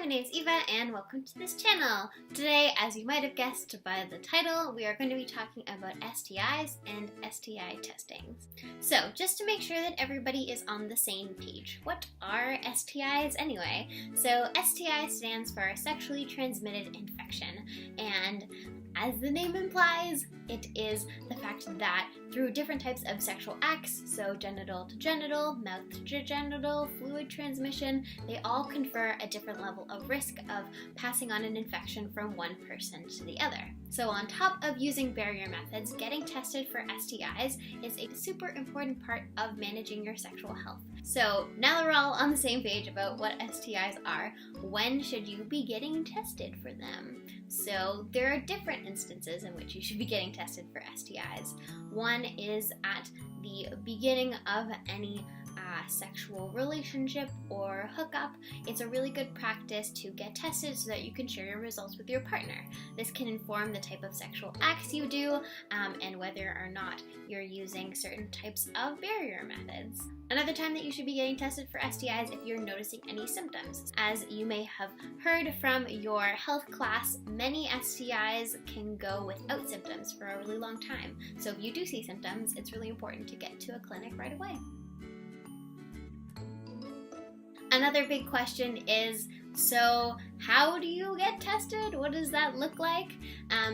my name is Eva and welcome to this channel. Today, as you might have guessed by the title, we are going to be talking about STIs and STI testing. So, just to make sure that everybody is on the same page, what are STIs anyway? So, STI stands for sexually transmitted infection, and as the name implies, it is the fact that through different types of sexual acts, so genital to genital, mouth to genital, fluid transmission, they all confer a different level of risk of passing on an infection from one person to the other. So on top of using barrier methods, getting tested for STIs is a super important part of managing your sexual health. So now that we're all on the same page about what STIs are, when should you be getting tested for them? So there are different instances in which you should be getting tested for STIs. One is at the beginning of any sexual relationship or hookup. It's a really good practice to get tested so that you can share your results with your partner. This can inform the type of sexual acts you do and whether or not you're using certain types of barrier methods. Another time that you should be getting tested for STIs if you're noticing any symptoms. As you may have heard from your health class, many STIs can go without symptoms for a really long time. So if you do see symptoms, it's really important to get to a clinic right away. Another big question is, so how do you get tested? What does that look like?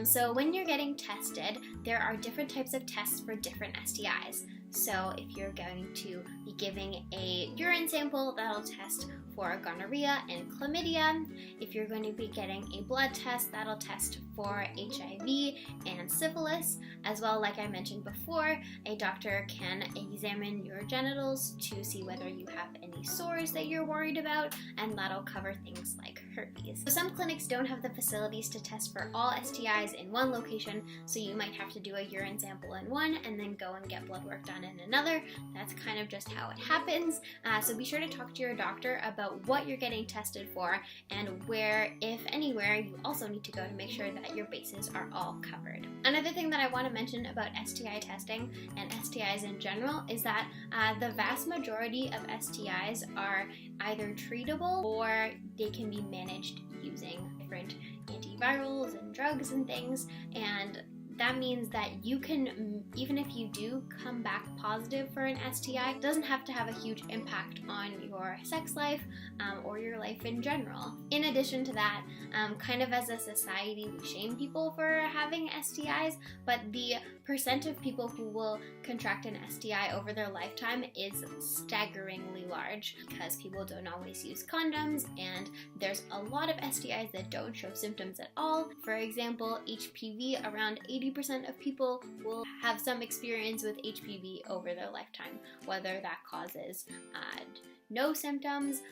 So when you're getting tested, there are different types of tests for different STIs. So if you're going to be giving a urine sample, that'll test for gonorrhea and chlamydia. If you're going to be getting a blood test, that'll test for HIV and syphilis. As well, like I mentioned before, a doctor can examine your genitals to see whether you have any sores that you're worried about, and that'll cover things like herpes. So some clinics don't have the facilities to test for all STIs in one location, so you might have to do a urine sample in one and then go and get blood work done in another. That's kind of just how it happens. So be sure to talk to your doctor about what you're getting tested for and where, if anywhere, you also need to go to make sure that your bases are all covered. Another thing that I want to mention about STI testing and STIs in general is that the vast majority of STIs are either treatable or they can be managed using different antivirals and drugs and things, and that means that you can, even if you do come back positive for an STI, it doesn't have to have a huge impact on your sex life or your life in general. In addition to that, kind of as a society, we shame people for having STIs, but the percent of people who will contract an STI over their lifetime is staggeringly large because people don't always use condoms, and there's a lot of STIs that don't show symptoms at all. For example, HPV, around 80% of people will have some experience with HPV over their lifetime, whether that causes no symptoms,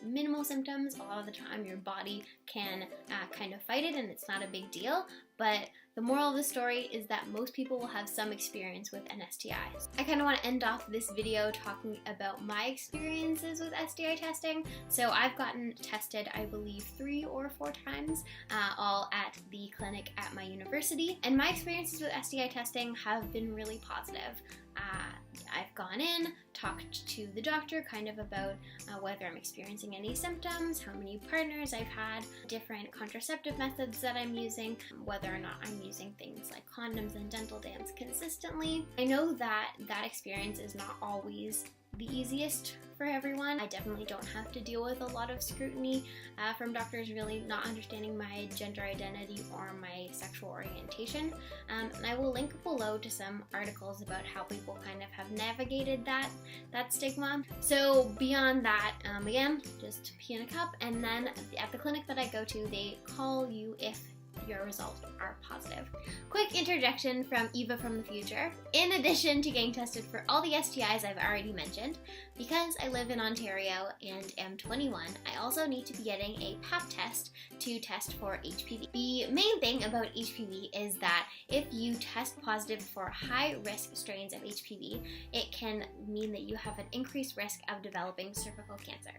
minimal symptoms. A lot of the time your body can kind of fight it and it's not a big deal, but the moral of the story is that most people will have some experience with an STI. I kind of want to end off this video talking about my experiences with STI testing. So I've gotten tested, I believe, 3 or 4 times, all at the clinic at my university. And my experiences with STI testing have been really positive. I've gone in, talked to the doctor kind of about whether I'm experiencing any symptoms, how many partners I've had, different contraceptive methods that I'm using, whether or not I'm using things like condoms and dental dams consistently. I know that that experience is not always the easiest for everyone. I definitely don't have to deal with a lot of scrutiny from doctors really not understanding my gender identity or my sexual orientation. And I will link below to some articles about how people kind of have navigated that stigma. So beyond that, again, just pee in a cup, and then at the clinic that I go to, they call you if your results are positive. Quick interjection from Eva from the future. In addition to getting tested for all the STIs I've already mentioned, because I live in Ontario and am 21, I also need to be getting a pap test to test for HPV. The main thing about HPV is that if you test positive for high-risk strains of HPV, it can mean that you have an increased risk of developing cervical cancer.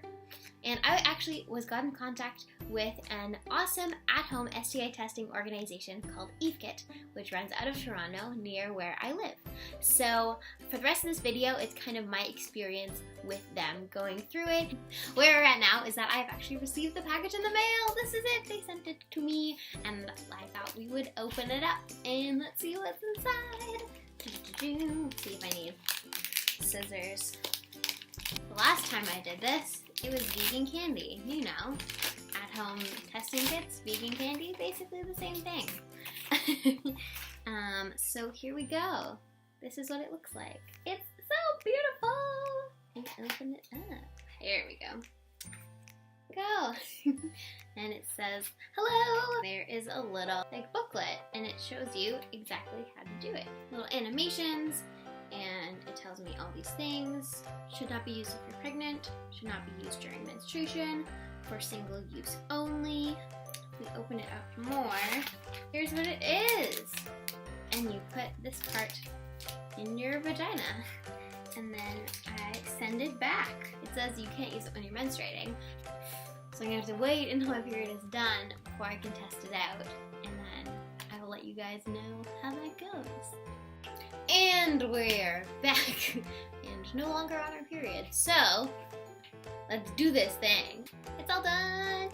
And I actually got in contact with an awesome at-home STI test testing organization called EveKit, which runs out of Toronto near where I live. So for the rest of this video, it's kind of my experience with them going through it. Where we're at now is that I've actually received the package in the mail. This is it. They sent it to me and I thought we would open it up and let's see what's inside. Let's see if I need scissors. The last time I did this, it was vegan candy. You know, at-home testing kits, vegan candy, basically the same thing. So here we go. This is what it looks like. It's so beautiful. And open it up. Here we go. And it says, hello. There is a little booklet and it shows you exactly how to do it. Little animations, and it tells me all these things. Should not be used if you're pregnant, should not be used during menstruation, for single use only. If we open it up more, here's what it is. And you put this part in your vagina and then I send it back. It says you can't use it when you're menstruating. So I'm gonna have to wait until my period is done before I can test it out, and then I will let you guys know how that goes. And we're back and no longer on our period. So let's do this thing. It's all done.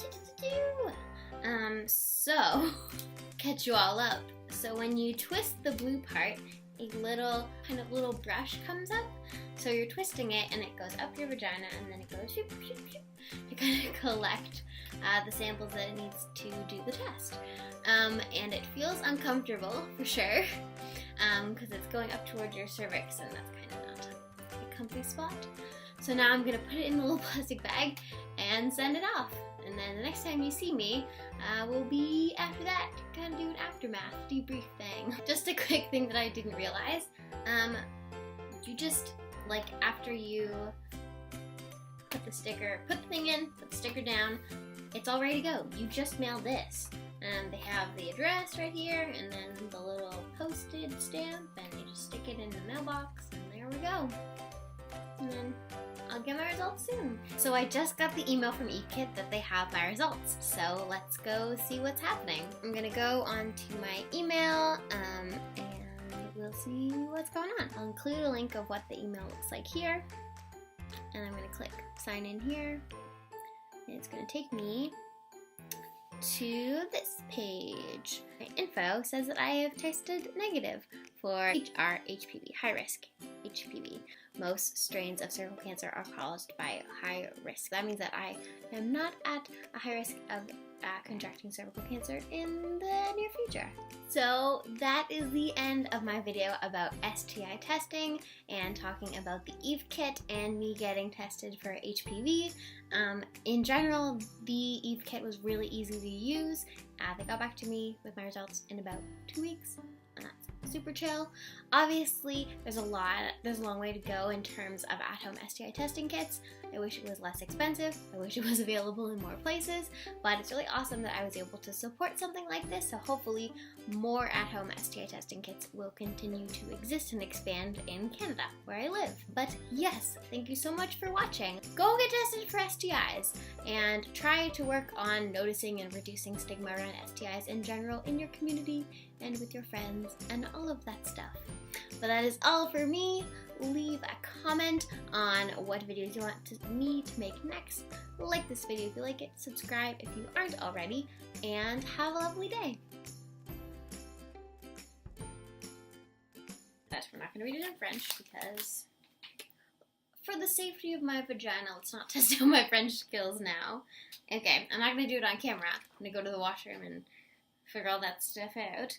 So catch you all up. So when you twist the blue part, a little little brush comes up. So you're twisting it and it goes up your vagina and then it goes shoop, shoop, shoop, to kind of collect the samples that it needs to do the test. And it feels uncomfortable for sure because it's going up towards your cervix and that's kind of not a comfy spot. So now I'm gonna put it in a little plastic bag and send it off. And then the next time you see me, will be after that, kind of do an aftermath debrief thing. Just a quick thing that I didn't realize. You just, after you put the thing in, put the sticker down, it's all ready to go. You just mail this. They have the address right here, and then the little postage stamp, and you just stick it in the mailbox, and there we go. And then I'll get my results soon. So I just got the email from EveKit that they have my results. So let's go see what's happening. I'm gonna go onto my email and we'll see what's going on. I'll include a link of what the email looks like here. And I'm gonna click sign in here. And it's gonna take me to this page. My info says that I have tested negative for HPV, high risk HPV. Most strains of cervical cancer are caused by high risk. That means that I am not at a high risk of contracting cervical cancer in the near future. So that is the end of my video about STI testing and talking about the EveKit and me getting tested for HPV. In general, the EveKit was really easy to use. They got back to me with my results in about 2 weeks. That's super chill. Obviously, there's a long way to go in terms of at-home STI testing kits. I wish it was less expensive. I wish it was available in more places, but it's really awesome that I was able to support something like this, so hopefully more at-home STI testing kits will continue to exist and expand in Canada, where I live. But yes, thank you so much for watching. Go get tested for STIs, and try to work on noticing and reducing stigma around STIs in general in your community and with your friends and all of that stuff. But that is all for me. Leave a comment on what videos you want me to make next. Like this video if you like it, subscribe if you aren't already, and have a lovely day. But we're not going to read it in French because for the safety of my vagina, let's not test out my French skills now. Okay, I'm not going to do it on camera. I'm going to go to the washroom and figure all that stuff out.